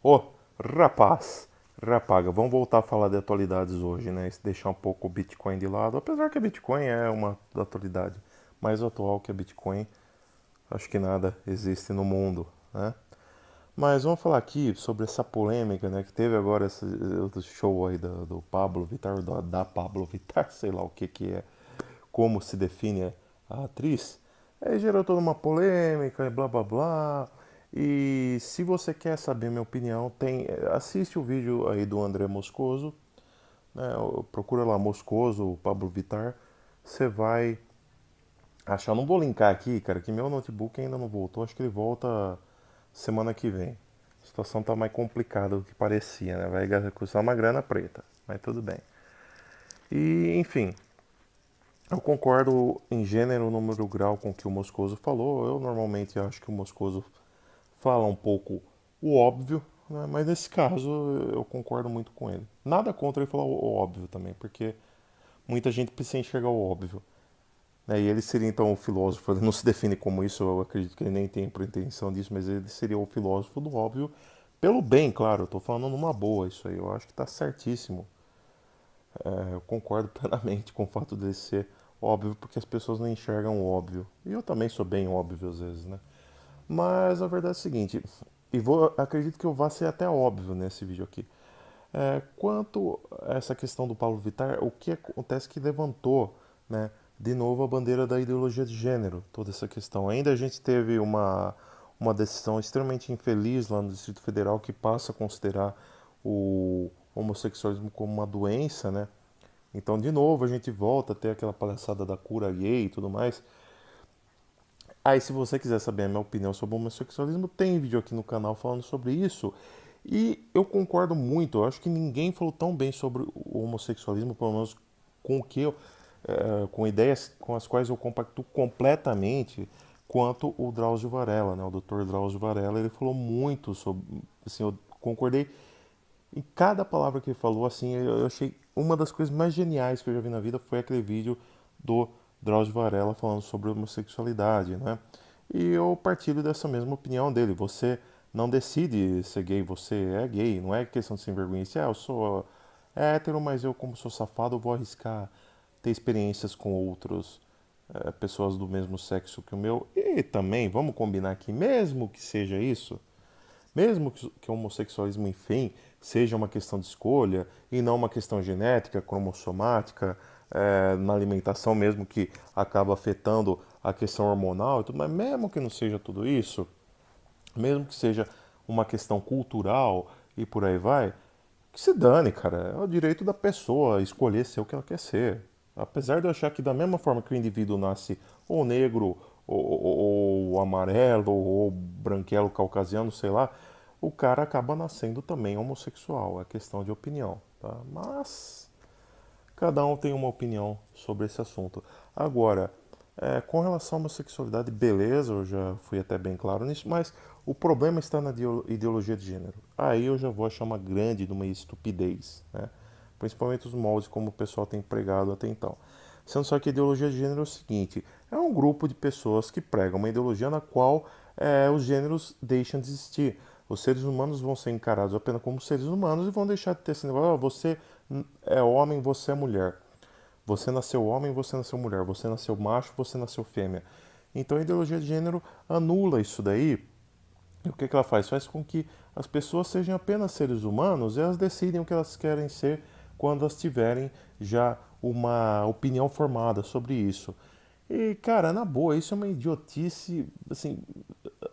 Ô, rapaga, vamos voltar a falar de atualidades hoje, né? E deixar um pouco o Bitcoin de lado, apesar que a Bitcoin é uma atualidade mais atual que a Bitcoin, acho que nada existe no mundo, né? Mas vamos falar aqui sobre essa polêmica, né, que teve agora esse outro show aí do Pablo Vittar, da Pablo Vittar, sei lá o que que é, como se define a atriz. Aí gerou toda uma polêmica e blá blá blá. E se você quer saber minha opinião, assiste o vídeo aí do André Moscoso, né, procura lá Moscoso, Pablo Vittar, você vai achar. Não vou linkar aqui, cara, que meu notebook ainda não voltou, acho que ele volta semana que vem. A situação tá mais complicada do que parecia, né? Vai custar uma grana preta, mas tudo bem. E, enfim, eu concordo em gênero, número, grau com o que o Moscoso falou. Eu normalmente acho que o Moscoso fala um pouco o óbvio, né? Mas nesse caso eu concordo muito com ele. Nada contra ele falar o óbvio também, porque muita gente precisa enxergar o óbvio. Né? E ele seria então o filósofo, ele não se define como isso, eu acredito que ele nem tem pretensão disso, mas ele seria o filósofo do óbvio, pelo bem, claro, eu tô falando numa boa isso aí, eu acho que tá certíssimo. Eu concordo plenamente com o fato dele ser óbvio, porque as pessoas não enxergam o óbvio. E eu também sou bem óbvio às vezes, né? Mas a verdade é a seguinte, acredito que eu vá ser até óbvio nesse vídeo aqui. Quanto a essa questão do Paulo Vittar, o que acontece que levantou, né, de novo a bandeira da ideologia de gênero, toda essa questão. Ainda a gente teve uma decisão extremamente infeliz lá no Distrito Federal que passa a considerar o homossexualismo como uma doença, né? Então, de novo, a gente volta a ter aquela palhaçada da cura gay e tudo mais. Aí, se você quiser saber a minha opinião sobre o homossexualismo, tem vídeo aqui no canal falando sobre isso. E eu concordo muito, eu acho que ninguém falou tão bem sobre o homossexualismo, pelo menos com o que com ideias com as quais eu compacto completamente, quanto o Drauzio Varela, né? O Dr. Drauzio Varela, ele falou muito sobre, assim, eu concordei em cada palavra que ele falou, assim, eu achei uma das coisas mais geniais que eu já vi na vida foi aquele vídeo do Drauzio Varela falando sobre homossexualidade, né? E eu partilho dessa mesma opinião dele. Você não decide ser gay, você é gay, não é questão de sem vergonha. Eu sou hétero, mas eu, como sou safado, eu vou arriscar ter experiências com outros pessoas do mesmo sexo que o meu. E também, vamos combinar aqui, mesmo que seja isso, mesmo que o homossexualismo, enfim, seja uma questão de escolha e não uma questão genética, cromossomática, na alimentação mesmo, que acaba afetando a questão hormonal e tudo, mas mesmo que não seja tudo isso, mesmo que seja uma questão cultural e por aí vai, que se dane, cara. É o direito da pessoa escolher ser o que ela quer ser. Apesar de eu achar que da mesma forma que o indivíduo nasce ou negro, ou amarelo, ou branquelo, caucasiano, sei lá, o cara acaba nascendo também homossexual. É questão de opinião, tá? Mas cada um tem uma opinião sobre esse assunto. Agora, com relação à homossexualidade, beleza, eu já fui até bem claro nisso, mas o problema está na ideologia de gênero. Aí eu já vou achar uma grande, de uma estupidez, né? Principalmente os moldes como o pessoal tem pregado até então. Sendo só que a ideologia de gênero é o seguinte: é um grupo de pessoas que pregam uma ideologia na qual os gêneros deixam de existir. Os seres humanos vão ser encarados apenas como seres humanos e vão deixar de ter esse negócio: você é homem, você é mulher. Você nasceu homem, você nasceu mulher. Você nasceu macho, você nasceu fêmea. Então a ideologia de gênero anula isso daí. E o que, que ela faz? Faz com que as pessoas sejam apenas seres humanos e elas decidem o que elas querem ser quando elas tiverem já uma opinião formada sobre isso. E, cara, na boa, isso é uma idiotice, assim,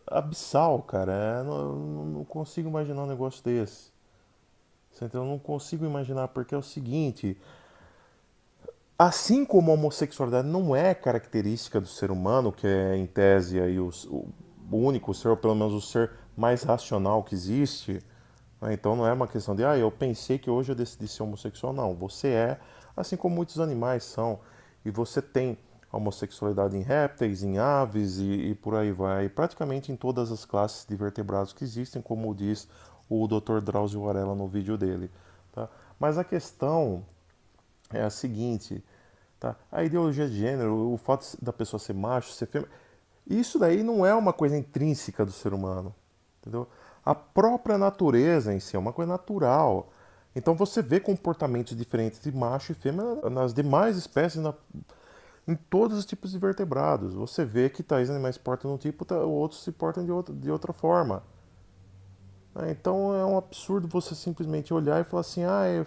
abissal, cara. Não consigo imaginar um negócio desse. Então, eu não consigo imaginar, porque é o seguinte: assim como a homossexualidade não é característica do ser humano, que é em tese aí o único ser, ou pelo menos o ser mais racional que existe, né? Então não é uma questão de, eu pensei que hoje eu decidi ser homossexual. Não, você é, assim como muitos animais são. E você tem a homossexualidade em répteis, em aves e por aí vai. Praticamente em todas as classes de vertebrados que existem, como diz o Dr. Drauzio Varela no vídeo dele. Tá? Mas a questão é a seguinte, tá? A ideologia de gênero, o fato da pessoa ser macho, ser fêmea, isso daí não é uma coisa intrínseca do ser humano, entendeu? A própria natureza em si é uma coisa natural. Então você vê comportamentos diferentes de macho e fêmea nas demais espécies, em todos os tipos de vertebrados. Você vê que tais animais se portam de um tipo, outros se portam de outra forma. Então é um absurdo você simplesmente olhar e falar assim,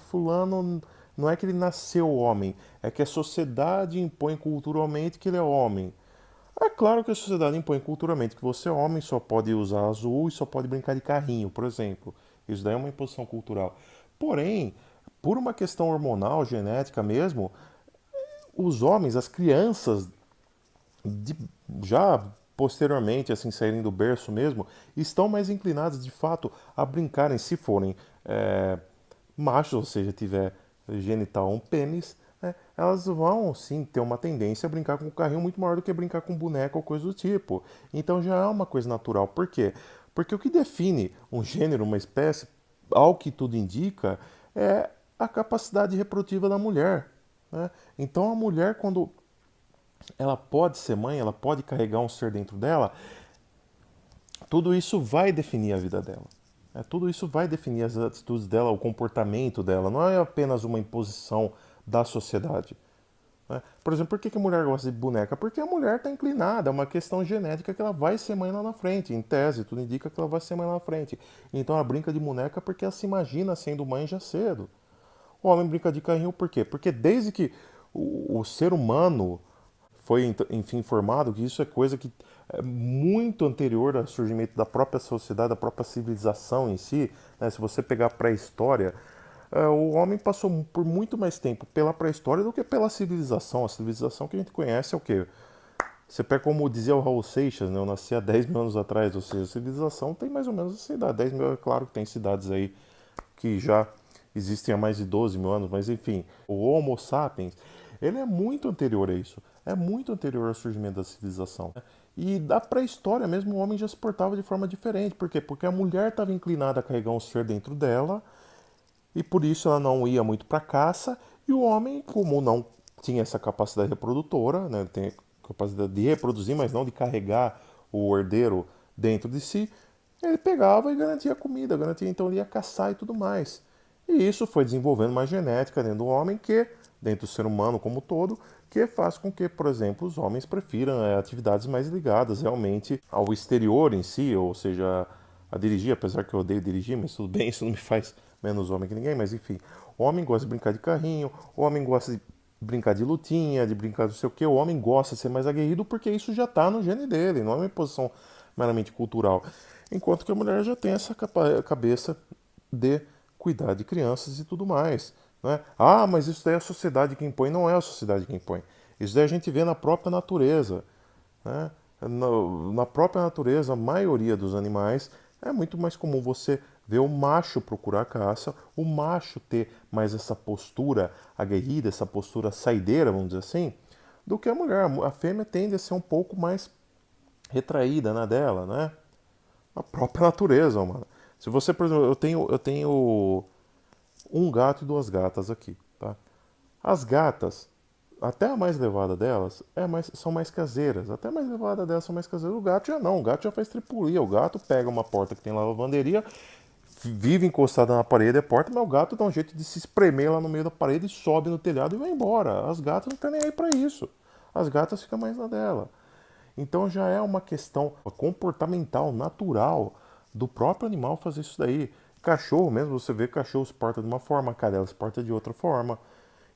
fulano não é que ele nasceu homem, é que a sociedade impõe culturalmente que ele é homem. É claro que a sociedade impõe culturalmente que você é homem, só pode usar azul e só pode brincar de carrinho, por exemplo. Isso daí é uma imposição cultural. Porém, por uma questão hormonal, genética mesmo, os homens, as crianças, de- já posteriormente, assim, saírem do berço mesmo, estão mais inclinadas de fato a brincarem, se forem machos, ou seja, tiver genital um pênis, né, elas vão sim ter uma tendência a brincar com o carrinho muito maior do que brincar com boneca ou coisa do tipo. Então já é uma coisa natural. Por quê? Porque o que define um gênero, uma espécie, ao que tudo indica, é a capacidade reprodutiva da mulher. Né? Então a mulher, quando ela pode ser mãe, ela pode carregar um ser dentro dela, tudo isso vai definir a vida dela. Tudo isso vai definir as atitudes dela, o comportamento dela. Não é apenas uma imposição da sociedade. Né? Por exemplo, por que a mulher gosta de boneca? Porque a mulher está inclinada, é uma questão genética que ela vai ser mãe lá na frente. Em tese, tudo indica que ela vai ser mãe lá na frente. Então ela brinca de boneca porque ela se imagina sendo mãe já cedo. O homem brinca de carrinho por quê? Porque desde que o ser humano foi, enfim, formado que isso é coisa que é muito anterior ao surgimento da própria sociedade, da própria civilização em si. Né? Se você pegar a pré-história, o homem passou por muito mais tempo pela pré-história do que pela civilização. A civilização que a gente conhece é o quê? Você pega como dizia o Raul Seixas, né? Eu nasci há 10 mil anos atrás, ou seja, a civilização tem mais ou menos essa idade. 10 mil, é claro que tem cidades aí que já existem há mais de 12 mil anos, mas enfim, o Homo sapiens, ele é muito anterior a isso, é muito anterior ao surgimento da civilização. E da pré-história mesmo, o homem já se portava de forma diferente. Por quê? Porque a mulher estava inclinada a carregar um ser dentro dela, e por isso ela não ia muito para caça, e o homem, como não tinha essa capacidade reprodutora, né, tem capacidade de reproduzir, mas não de carregar o herdeiro dentro de si, ele pegava e garantia comida, garantia, então ele ia caçar e tudo mais. E isso foi desenvolvendo uma genética dentro do homem que, dentro do ser humano como um todo, que faz com que, por exemplo, os homens prefiram atividades mais ligadas realmente ao exterior em si, ou seja, a dirigir, apesar que eu odeio dirigir, mas tudo bem, isso não me faz menos homem que ninguém, mas enfim. O homem gosta de brincar de carrinho, o homem gosta de brincar de lutinha, de brincar do sei o que, o homem gosta de ser mais aguerrido porque isso já está no gene dele, não é uma imposição meramente cultural. Enquanto que a mulher já tem essa cabeça de cuidar de crianças e tudo mais. Né? Ah, mas isso daí é a sociedade que impõe. Não é a sociedade que impõe. Isso daí a gente vê na própria natureza. Né? Na própria natureza, a maioria dos animais é muito mais comum você ver o macho procurar caça, o macho ter mais essa postura aguerrida, essa postura saideira, vamos dizer assim, do que a mulher. A fêmea tende a ser um pouco mais retraída na dela, né? A própria natureza, mano. Se você, por exemplo, eu tenho um gato e duas gatas aqui, tá? As gatas, até a mais levada delas, são mais caseiras. Até a mais levada delas são mais caseiras. O gato já não, o gato já faz tripulia. O gato pega uma porta que tem lá na lavanderia, vive encostada na parede a porta, mas o gato dá um jeito de se espremer lá no meio da parede, sobe no telhado e vai embora. As gatas não estão nem aí pra isso. As gatas ficam mais na dela. Então já é uma questão comportamental, natural, do próprio animal fazer isso daí. Cachorro mesmo, você vê cachorro se porta de uma forma, cadela se porta de outra forma.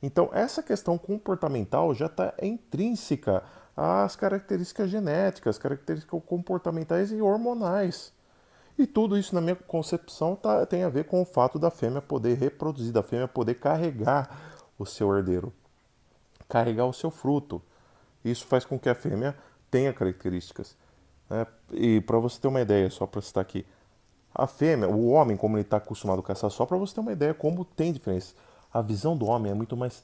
Então essa questão comportamental já está intrínseca às características genéticas, características comportamentais e hormonais. E tudo isso, na minha concepção, tem a ver com o fato da fêmea poder reproduzir, da fêmea poder carregar o seu herdeiro, carregar o seu fruto. Isso faz com que a fêmea tenha características. Né? E para você ter uma ideia, só para citar aqui, a fêmea, o homem, como ele está acostumado a caçar, só para você ter uma ideia como tem diferença. A visão do homem é muito mais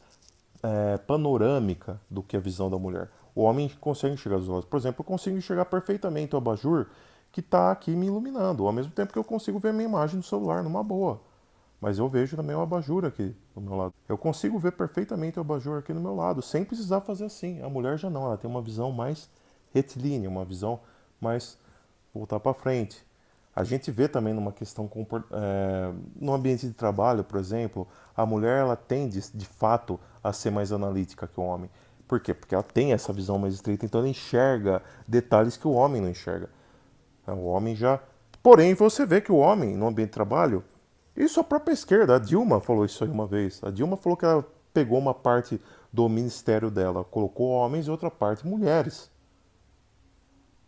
panorâmica do que a visão da mulher. O homem consegue enxergar os lados. Por exemplo, eu consigo enxergar perfeitamente o abajur que está aqui me iluminando, ao mesmo tempo que eu consigo ver a minha imagem no celular numa boa. Mas eu vejo também o abajur aqui do meu lado. Eu consigo ver perfeitamente o abajur aqui do meu lado, sem precisar fazer assim. A mulher já não, ela tem uma visão mais retilínea, uma visão mais voltar para frente. A gente vê também numa questão no ambiente de trabalho, por exemplo, a mulher ela tende de fato a ser mais analítica que o homem. Por quê? Porque ela tem essa visão mais estreita, então ela enxerga detalhes que o homem não enxerga. O homem já. Porém, você vê que o homem no ambiente de trabalho, isso a própria esquerda, a Dilma falou isso aí uma vez. A Dilma falou que ela pegou uma parte do ministério dela, colocou homens e outra parte mulheres.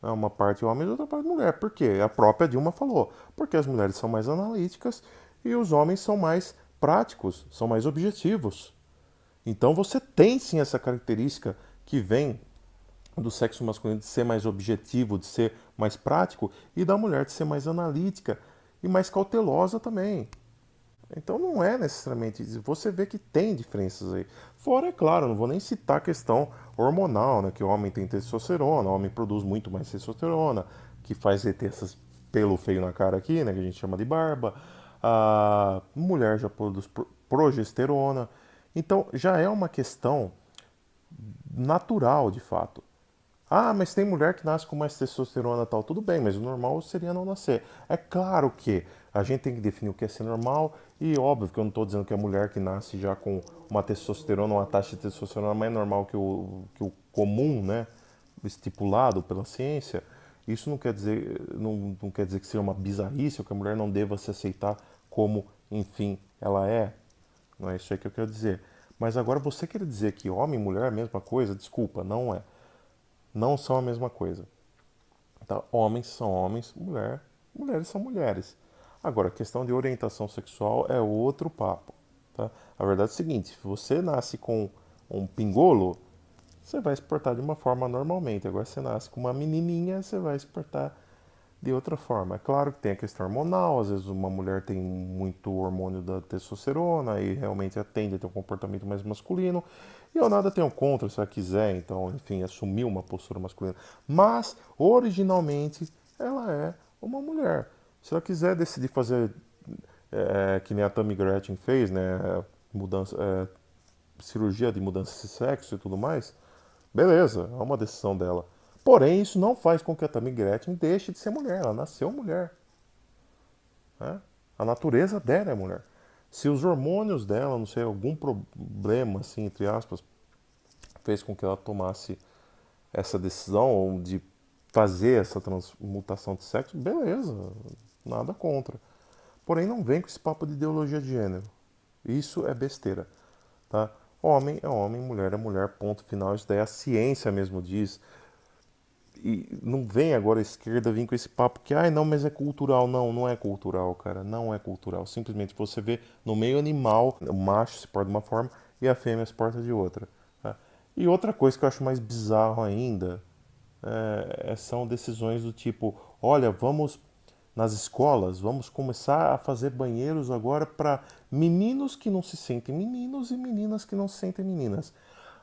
Uma parte homens e outra parte mulher. Por quê? A própria Dilma falou. Porque as mulheres são mais analíticas e os homens são mais práticos, são mais objetivos. Então você tem sim essa característica que vem do sexo masculino de ser mais objetivo, de ser mais prático, e da mulher de ser mais analítica e mais cautelosa também. Então não é necessariamente isso. Você vê que tem diferenças aí. Fora, é claro, não vou nem citar a questão hormonal, né? Que o homem tem testosterona, o homem produz muito mais testosterona, que faz ele ter esses pelo feio na cara aqui, né? Que a gente chama de barba. A mulher já produz progesterona. Então já é uma questão natural, de fato. Ah, mas tem mulher que nasce com mais testosterona e tal. Tudo bem, mas o normal seria não nascer. É claro que a gente tem que definir o que é ser normal e óbvio que eu não estou dizendo que a mulher que nasce já com uma testosterona, uma taxa de testosterona mais normal que o comum, né, estipulado pela ciência, isso não quer dizer que seja uma bizarrice ou que a mulher não deva se aceitar como, enfim, ela é. Não é isso aí que eu quero dizer. Mas agora você quer dizer que homem e mulher é a mesma coisa? Desculpa, não é. Não são a mesma coisa. Tá? Homens são homens, mulheres são mulheres. Agora, a questão de orientação sexual é outro papo. Tá? A verdade é o seguinte: se você nasce com um pingolo, você vai se portar de uma forma normalmente. Agora, se você nasce com uma menininha, você vai se portar de outra forma. É claro que tem a questão hormonal, às vezes uma mulher tem muito hormônio da testosterona e realmente tende a ter um comportamento mais masculino. E eu nada tenho contra se ela quiser, então, enfim, assumir uma postura masculina. Mas, originalmente, ela é uma mulher. Se ela quiser decidir fazer que nem a Tammy Gretchen fez, né, mudança, cirurgia de mudança de sexo e tudo mais, beleza, é uma decisão dela. Porém, isso não faz com que a Tammy Gretchen deixe de ser mulher. Ela nasceu mulher. Né? A natureza dela é mulher. Se os hormônios dela, não sei, algum problema, assim, entre aspas, fez com que ela tomasse essa decisão de fazer essa transmutação de sexo, beleza, nada contra. Porém, não vem com esse papo de ideologia de gênero. Isso é besteira. Tá? Homem é homem, mulher é mulher, ponto final. Isso daí a ciência mesmo diz. E não vem agora a esquerda vir com esse papo que, ai, não, mas é cultural. Não, não é cultural, cara. Não é cultural. Simplesmente você vê no meio animal, o macho se porta de uma forma e a fêmea se porta de outra. Tá? E outra coisa que eu acho mais bizarro ainda são decisões do tipo, olha, vamos nas escolas, vamos começar a fazer banheiros agora para meninos que não se sentem meninos e meninas que não se sentem meninas.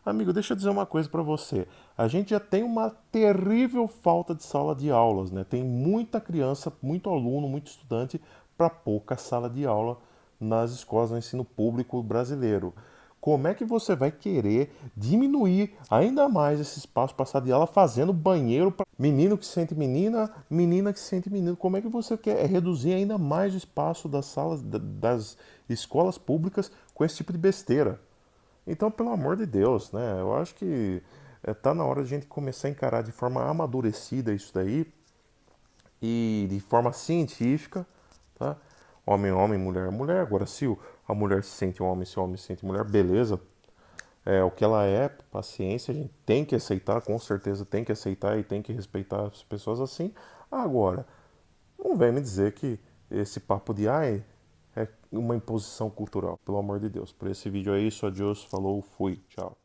Amigo, deixa eu dizer uma coisa para você. A gente já tem uma terrível falta de sala de aulas, né? Tem muita criança, muito aluno, muito estudante para pouca sala de aula nas escolas do ensino público brasileiro. Como é que você vai querer diminuir ainda mais esse espaço para sala de aula fazendo banheiro para menino que se sente menina, menina que se sente menino? Como é que você quer reduzir ainda mais o espaço das salas das escolas públicas com esse tipo de besteira? Então, pelo amor de Deus, né? Eu acho que tá na hora de a gente começar a encarar de forma amadurecida isso daí e de forma científica, tá? Homem, homem, mulher, mulher. Agora, a mulher se sente homem, se o homem se sente mulher, beleza. É o que ela é, paciência, a gente tem que aceitar, com certeza tem que aceitar e tem que respeitar as pessoas assim. Agora, não vem me dizer que esse papo de ai é uma imposição cultural, pelo amor de Deus. Por esse vídeo é isso, adiós, falou, fui, tchau.